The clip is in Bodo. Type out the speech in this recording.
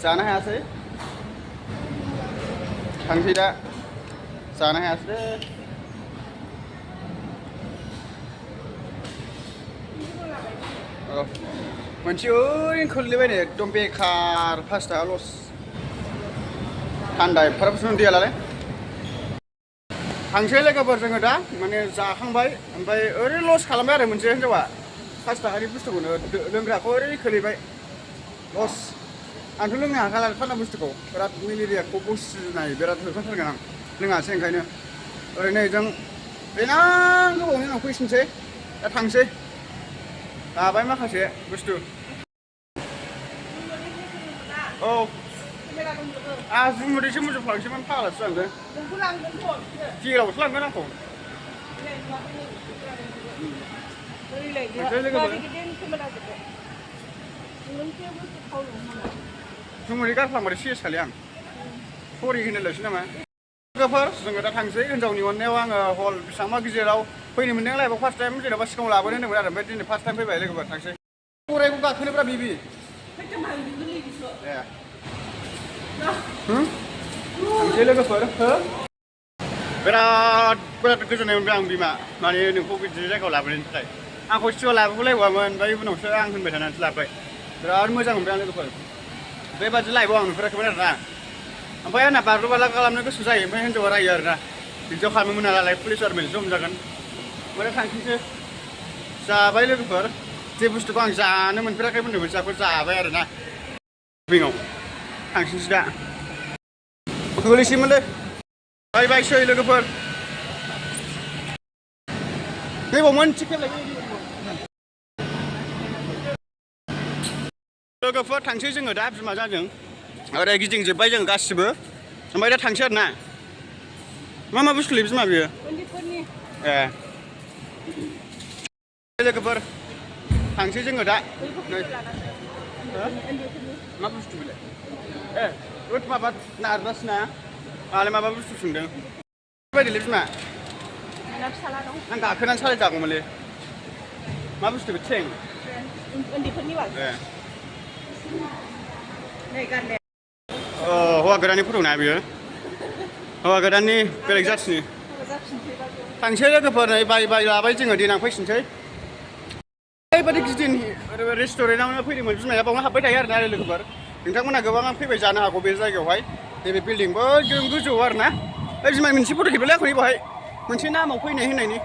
जानो हायासै थांसै दा जानो हायासै मोनसे ओरैनो खोलैबाय नै एकदम बेकार 5 थाखा लस थान्दा एफाराब दैया लालाय थांसै लोगोफोर जोङो दा माने जाखांबाय ओमफ्राय ओरैनो लस खालामबाय आरो मोनसे हिनजावा 5 थाखानि बुस्थुखौनो लोंग्राखौ ओरैनो खोलैबाय लस आंथ' लोंनो हाखाला थान्दा बुस्थुखौ बिराद मेलेरियाखौ बसिनाय बिराद होखाथारगोन आं लोङासै ओंखायनो ओरैनो जों देनां गोबावनि उनाव फैफिनसै दा थांसै लाबाय माखासे बुस्थु औ जुमुदैसो मोजोबफ्लांसैमोन फाग्लासो लांदों जेरावसो लांगोन आंखौ जुमुदै गारफ्लांबाथाय सेसखालि आं सरि होनोल'सै नामा लोगोफोर जोङो दा थांसै हिनजावनि अननायाव आङो हल बेसेबांबा गिदिराव फैनो मोनदों लाइफआव फार्स्ट टाइम जेनेबा सिगाङाव लाबोनो होनदोंमोन आरो ओमफ्राय दिनै फार्स्ट टाइम फैबाय लोगोफोर थांसै गरायखौ गाखोनोब्रा बिबि थांसै लोगोफोर बिराद गोजोननाय मोनबाय आं बिमा माने नोंखौ बिदि जायगायाव लाबोनायनि थाखाय आंखौ सिगाङाव लाबोलायबावामोन ओमफ्राय उनावसो आं होनबाय थानानैसो लाबोबाय बिराद मोजां मोनबाय आं लोगोफोर बेबादि लाइफआव आं नुफेराखैमोन आरोना ओमफ्राय आंना बारल' बारला खालामनो गोसो जायो ओमफ्राय हिनजावा रायो आरोना बिदियाव खालामनो मोना नालाय पुलिस आर्मिजोंसो हमजागोन ओमफ्राय थांसैसो जाबाय लोगोफोर जे बुस्थुखौ आं जानो मोनफेराखैमोन बेखौ जाबाय आरोना जयङाव थांसैसो दा गोलैसैमोनलै बाय बायसै लोगोफोर नैबाव मोनसे खेब लोगोफोर थांसै जोङो दा बिमा जाजों ओरै गिदिंजोब्बाय जों गासिबो ओमफ्राय दा थांसै आरोना मा बुस्थुलै बिमा बियो ए लोगोफोर थांसै जोङो दा मा बुस्थु बेलाय ए माबा नारगासिना आंलाय माबा बुस्थु सोंदों बेबायदिलै बिमा आं गाखोनानै सालायजागौमोनलै मा बुस्थु बे ट्रेन उन्दैफोरनि ए हौवा गोदाननि फट' ना बियो हौवा गोदाननि बेलेग जाथिनि थांसै लोगोफोर नै बाय लाबाय जोङो देनां फैफिनसै ओरैबायदि गिदिर रेस्टुरेन्टआवनो फैदोंमोन बिमाया बावनो हाबबाय थायो आरोना लोगोफोर नोंथांमोनहा गोबां फैबाय जानो हागौ बे जायगायावहाय नैबे बिल्डिंबो गोजौ आरोना बिमा मोनसे फट' खेबलाय आंखौ बेवहाय मोनसे नामाव फैनाय होननायनि